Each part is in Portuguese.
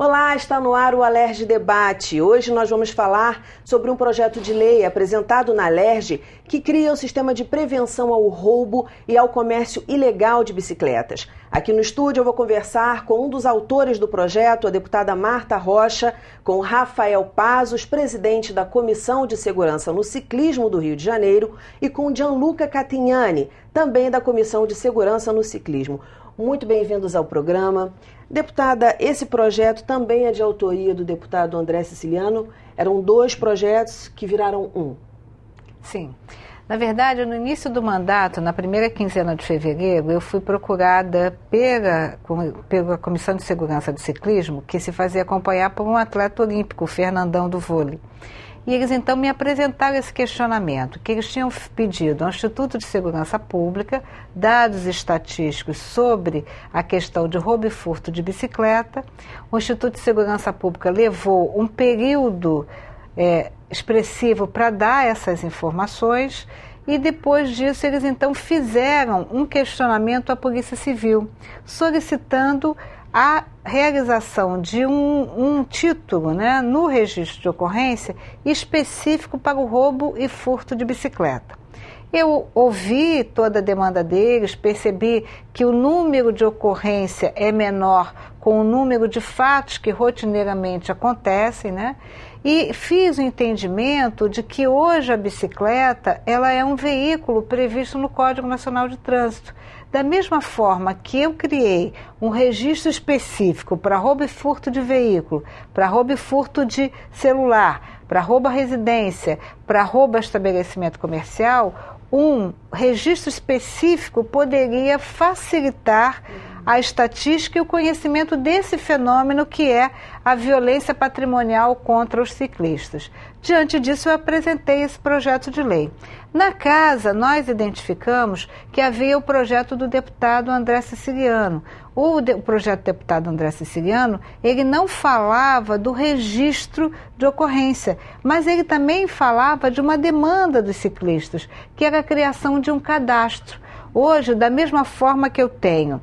Olá, está no ar o Alerj Debate. Hoje nós vamos falar sobre um projeto de lei apresentado na Alerj que cria o sistema de prevenção ao roubo e ao comércio ilegal de bicicletas. Aqui no estúdio eu vou conversar com um dos autores do projeto, a deputada Marta Rocha, com Rafael Pazos, presidente da Comissão de Segurança no Ciclismo do Rio de Janeiro, e com Gianluca Catignani, também da Comissão de Segurança no Ciclismo. Muito bem-vindos ao programa. Deputada, esse projeto também é de autoria do deputado André Siciliano. Eram dois projetos que viraram um. Sim. Na verdade, no início do mandato, na primeira quinzena de fevereiro, eu fui procurada pela Comissão de Segurança do Ciclismo, que se fazia acompanhar por um atleta olímpico, o Fernandão do vôlei. E eles então me apresentaram esse questionamento, que eles tinham pedido ao Instituto de Segurança Pública dados estatísticos sobre a questão de roubo e furto de bicicleta. O Instituto de Segurança Pública levou um período expressivo para dar essas informações e depois disso eles então fizeram um questionamento à Polícia Civil, solicitando a realização de um título, né, no registro de ocorrência específico para o roubo e furto de bicicleta. Eu ouvi toda a demanda deles, percebi que o número de ocorrência é menor com o número de fatos que rotineiramente acontecem, né? E fiz o entendimento de que hoje a bicicleta ela é um veículo previsto no Código Nacional de Trânsito. Da mesma forma que eu criei um registro específico para roubo e furto de veículo, para roubo e furto de celular, para roubo à residência, para roubo a estabelecimento comercial, um registro específico poderia facilitar a estatística e o conhecimento desse fenômeno que é a violência patrimonial contra os ciclistas. Diante disso, eu apresentei esse projeto de lei. Na casa, nós identificamos que havia o projeto do deputado André Siciliano. O projeto do deputado André Siciliano, ele não falava do registro de ocorrência, mas ele também falava de uma demanda dos ciclistas, que era a criação de um cadastro. Hoje, da mesma forma que eu tenho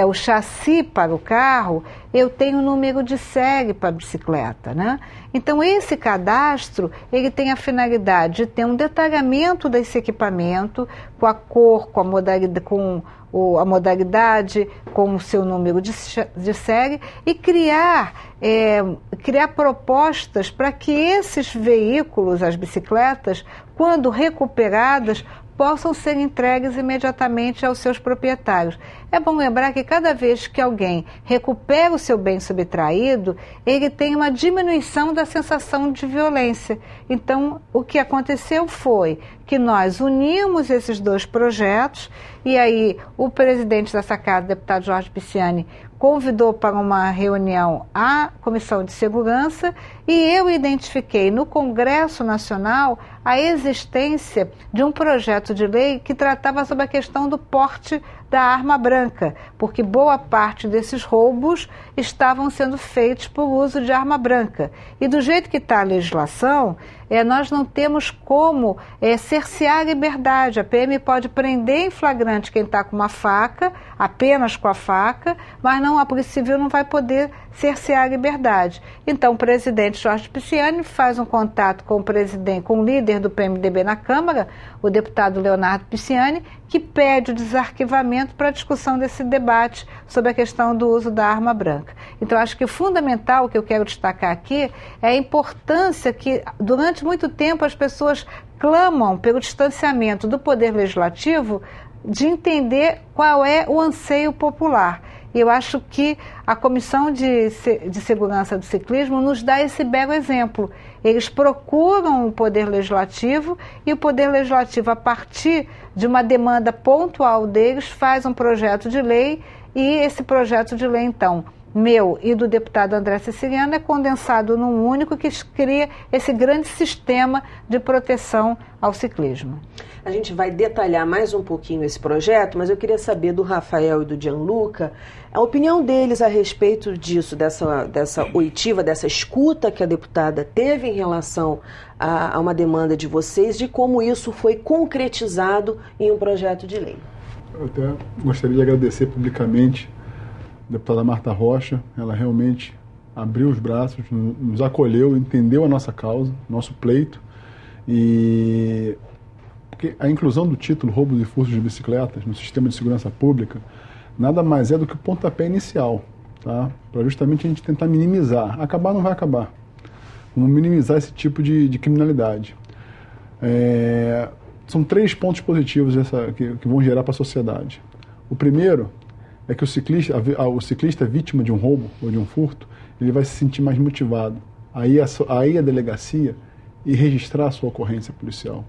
o chassi para o carro, eu tenho o número de série para a bicicleta, né? Então, esse cadastro, ele tem a finalidade de ter um detalhamento desse equipamento, com a cor, com a modalidade, com o seu número de série, e criar propostas para que esses veículos, as bicicletas, quando recuperadas, possam ser entregues imediatamente aos seus proprietários. É bom lembrar que cada vez que alguém recupera o seu bem subtraído, ele tem uma diminuição da sensação de violência. Então, o que aconteceu foi que nós unimos esses dois projetos e aí o presidente dessa casa, o deputado Jorge Pisciani, convidou para uma reunião a Comissão de Segurança e eu identifiquei no Congresso Nacional a existência de um projeto de lei que tratava sobre a questão do porte da arma branca, porque boa parte desses roubos estavam sendo feitos por uso de arma branca. E do jeito que está a legislação, nós não temos como cercear a liberdade. A PM pode prender em flagrante quem está com uma faca, apenas com a faca, mas a Polícia Civil não vai poder cercear a liberdade. Então, o presidente Jorge Pisciani faz um contato com o líder do PMDB na Câmara, o deputado Leonardo Pisciani, que pede o desarquivamento para a discussão desse debate sobre a questão do uso da arma branca. Então, acho que o fundamental que eu quero destacar aqui é a importância que, durante muito tempo, as pessoas clamam pelo distanciamento do Poder Legislativo de entender qual é o anseio popular. E eu acho que a Comissão de Segurança do Ciclismo nos dá esse belo exemplo. Eles procuram o Poder Legislativo e o Poder Legislativo, a partir de uma demanda pontual deles, faz um projeto de lei e esse projeto de lei, então, meu e do deputado André Siciliano, é condensado num único que cria esse grande sistema de proteção ao ciclismo. A gente vai detalhar mais um pouquinho esse projeto, mas eu queria saber do Rafael e do Gianluca a opinião deles a respeito disso, dessa oitiva, dessa escuta que a deputada teve em relação a uma demanda de vocês, de como isso foi concretizado em um projeto de lei. Eu até gostaria de agradecer publicamente a deputada Marta Rocha. Ela realmente abriu os braços, nos acolheu, entendeu a nossa causa, nosso pleito. E porque a inclusão do título roubos e furtos de bicicletas no sistema de segurança pública nada mais é do que o pontapé inicial, tá? Para justamente a gente tentar minimizar. Acabar não vai acabar. Vamos minimizar esse tipo de criminalidade. São 3 pontos positivos que vão gerar para a sociedade. O primeiro é que o ciclista vítima de um roubo ou de um furto, ele vai se sentir mais motivado a ir à delegacia e registrar a sua ocorrência policial,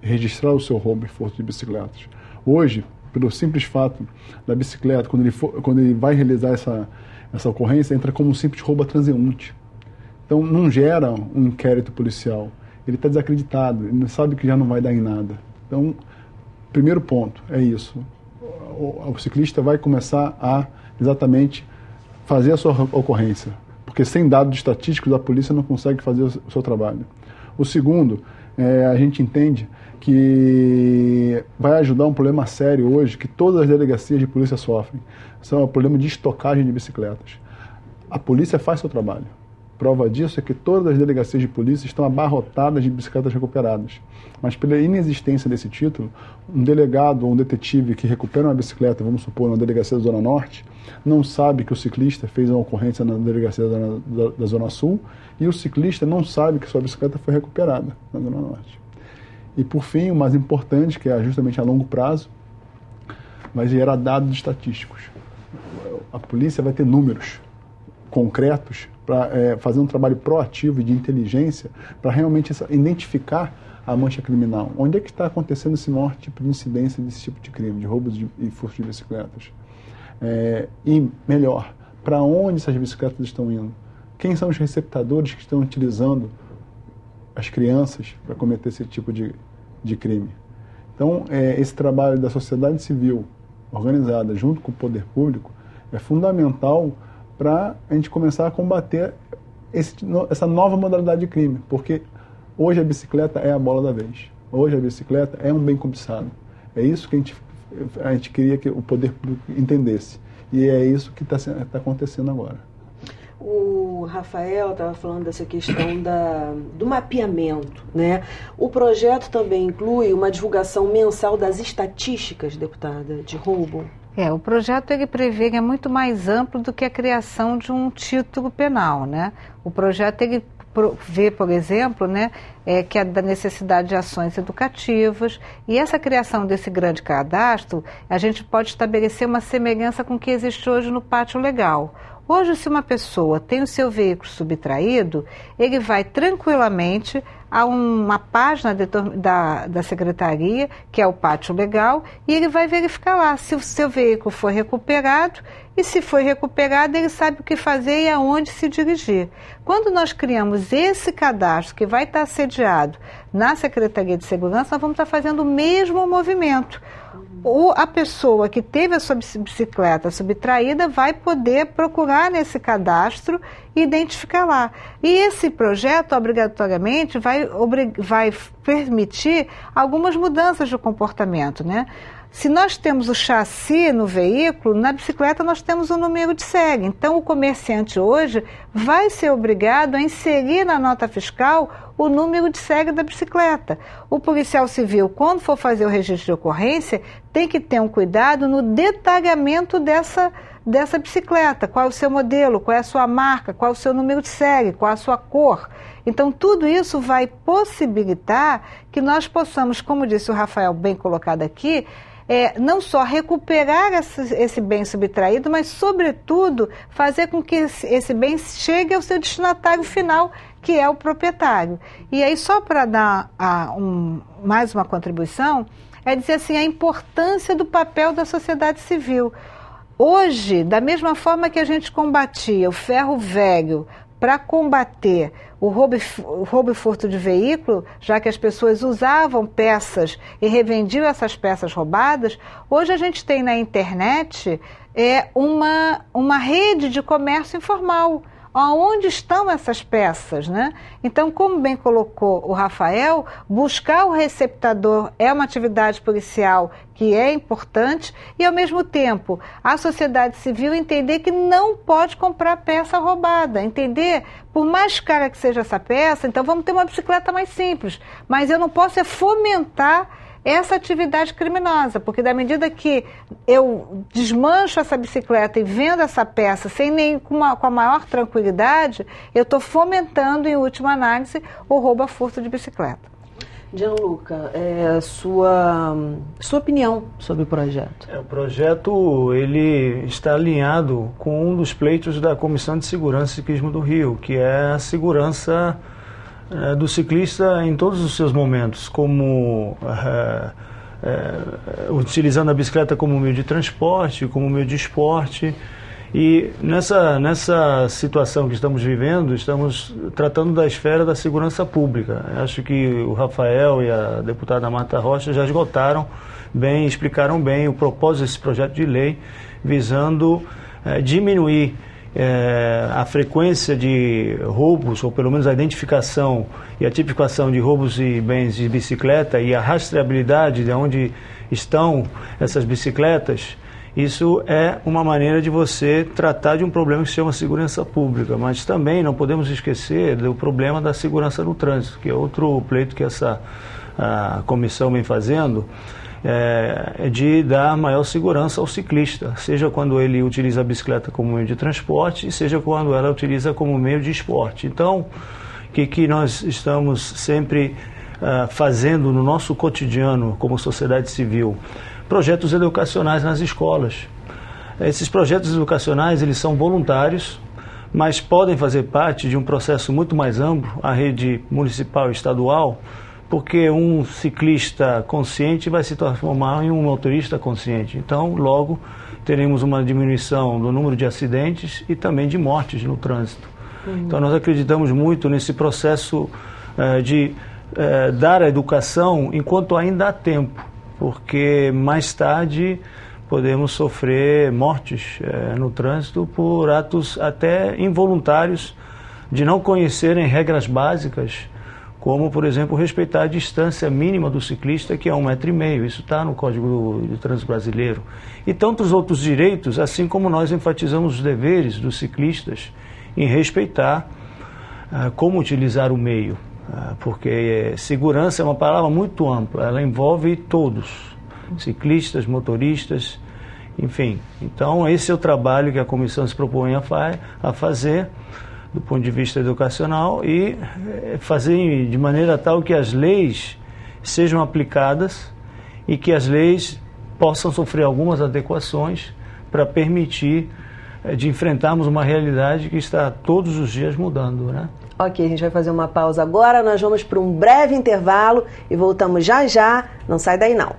registrar o seu roubo e furto de bicicletas. Hoje, pelo simples fato da bicicleta, quando ele vai realizar essa ocorrência, entra como um simples roubo a transeunte. Então, não gera um inquérito policial. Ele está desacreditado, ele sabe que já não vai dar em nada. Então, primeiro ponto é isso. O ciclista vai começar a exatamente fazer a sua ocorrência, porque sem dados estatísticos a polícia não consegue fazer o seu trabalho. O segundo, a gente entende que vai ajudar um problema sério hoje que todas as delegacias de polícia sofrem. São o problema de estocagem de bicicletas. A polícia faz seu trabalho. Prova disso é que todas as delegacias de polícia estão abarrotadas de bicicletas recuperadas. Mas pela inexistência desse título, um delegado ou um detetive que recupera uma bicicleta, vamos supor, na delegacia da Zona Norte, não sabe que o ciclista fez uma ocorrência na delegacia da Zona Sul e o ciclista não sabe que sua bicicleta foi recuperada na Zona Norte. E por fim, o mais importante, que é justamente a longo prazo, vai gerar dados estatísticos. A polícia vai ter números concretos para fazer um trabalho proativo e de inteligência para realmente identificar a mancha criminal. Onde é que está acontecendo esse maior tipo de incidência desse tipo de crime, de roubos e furtos de bicicletas? E melhor, para onde essas bicicletas estão indo? Quem são os receptadores que estão utilizando as crianças para cometer esse tipo de crime? Então, esse trabalho da sociedade civil organizada junto com o poder público é fundamental para a gente começar a combater essa nova modalidade de crime, porque hoje a bicicleta é a bola da vez. Hoje a bicicleta é um bem cobiçado. É isso que a gente queria que o poder público entendesse. E é isso que está acontecendo agora. O Rafael estava falando dessa questão do mapeamento, né? O projeto também inclui uma divulgação mensal das estatísticas, deputada, de roubo. O projeto ele prevê que é muito mais amplo do que a criação de um título penal, né? O projeto ele vê, por exemplo, né, que é da necessidade de ações educativas, e essa criação desse grande cadastro, a gente pode estabelecer uma semelhança com o que existe hoje no pátio legal. Hoje, se uma pessoa tem o seu veículo subtraído, ele vai tranquilamente a uma página da secretaria, que é o pátio legal, e ele vai verificar lá se o seu veículo foi recuperado, e se foi recuperado, ele sabe o que fazer e aonde se dirigir. Quando nós criamos esse cadastro, que vai estar sediado na Secretaria de Segurança, nós vamos estar fazendo o mesmo movimento. A pessoa que teve a sua bicicleta subtraída vai poder procurar nesse cadastro e identificar lá. E esse projeto, obrigatoriamente, vai permitir algumas mudanças de comportamento, né? Se nós temos o chassi no veículo, na bicicleta nós temos o número de série. Então, o comerciante hoje vai ser obrigado a inserir na nota fiscal o número de série da bicicleta. O policial civil, quando for fazer o registro de ocorrência, tem que ter um cuidado no detalhamento dessa bicicleta. Qual é o seu modelo, qual é a sua marca, qual é o seu número de série, qual é a sua cor. Então, tudo isso vai possibilitar que nós possamos, como disse o Rafael, bem colocado aqui, não só recuperar esse bem subtraído, mas, sobretudo, fazer com que esse bem chegue ao seu destinatário final, que é o proprietário. E aí, só para dar mais uma contribuição, é dizer assim, a importância do papel da sociedade civil. Hoje, da mesma forma que a gente combatia o ferro velho para combater o roubo e furto de veículo, já que as pessoas usavam peças e revendiam essas peças roubadas, hoje a gente tem na internet uma rede de comércio informal, aonde estão essas peças, né? Então, como bem colocou o Rafael, buscar o receptador é uma atividade policial que é importante e, ao mesmo tempo, a sociedade civil entender que não pode comprar peça roubada, entender, por mais cara que seja essa peça, então vamos ter uma bicicleta mais simples, mas eu não posso fomentar essa atividade criminosa, porque da medida que eu desmancho essa bicicleta e vendo essa peça com a maior tranquilidade, eu estou fomentando, em última análise, o roubo a furto de bicicleta. Gianluca, sua opinião sobre o projeto? O projeto ele está alinhado com um dos pleitos da Comissão de Segurança e Ciclismo do Rio, que é a segurança do ciclista em todos os seus momentos, como utilizando a bicicleta como meio de transporte, como meio de esporte. E nessa situação que estamos vivendo, estamos tratando da esfera da segurança pública. Acho que o Rafael e a deputada Marta Rocha já esgotaram bem, explicaram bem o propósito desse projeto de lei, visando diminuir a frequência de roubos, ou pelo menos a identificação e a tipificação de roubos e bens de bicicleta e a rastreabilidade de onde estão essas bicicletas. Isso é uma maneira de você tratar de um problema que se chama segurança pública, mas também não podemos esquecer do problema da segurança no trânsito, que é outro pleito que a comissão vem fazendo, de dar maior segurança ao ciclista, seja quando ele utiliza a bicicleta como meio de transporte, seja quando ela utiliza como meio de esporte. Então, o que nós estamos sempre fazendo no nosso cotidiano como sociedade civil? Projetos educacionais nas escolas. Esses projetos educacionais, eles são voluntários, mas podem fazer parte de um processo muito mais amplo, a rede municipal e estadual, porque um ciclista consciente vai se transformar em um motorista consciente. Então, logo, teremos uma diminuição do número de acidentes e também de mortes no trânsito. Então, nós acreditamos muito nesse processo de dar a educação enquanto ainda há tempo, porque mais tarde podemos sofrer mortes no trânsito por atos até involuntários de não conhecerem regras básicas, como, por exemplo, respeitar a distância mínima do ciclista, que é 1,5 metro. Isso está no Código de Trânsito Brasileiro. E tantos outros direitos, assim como nós enfatizamos os deveres dos ciclistas em respeitar como utilizar o meio. Porque segurança é uma palavra muito ampla, ela envolve todos, ciclistas, motoristas, enfim. Então, esse é o trabalho que a comissão se propõe a fazer, do ponto de vista educacional, e fazer de maneira tal que as leis sejam aplicadas e que as leis possam sofrer algumas adequações para permitir de enfrentarmos uma realidade que está todos os dias mudando, né? Ok, a gente vai fazer uma pausa agora, nós vamos para um breve intervalo e voltamos já já, não sai daí não.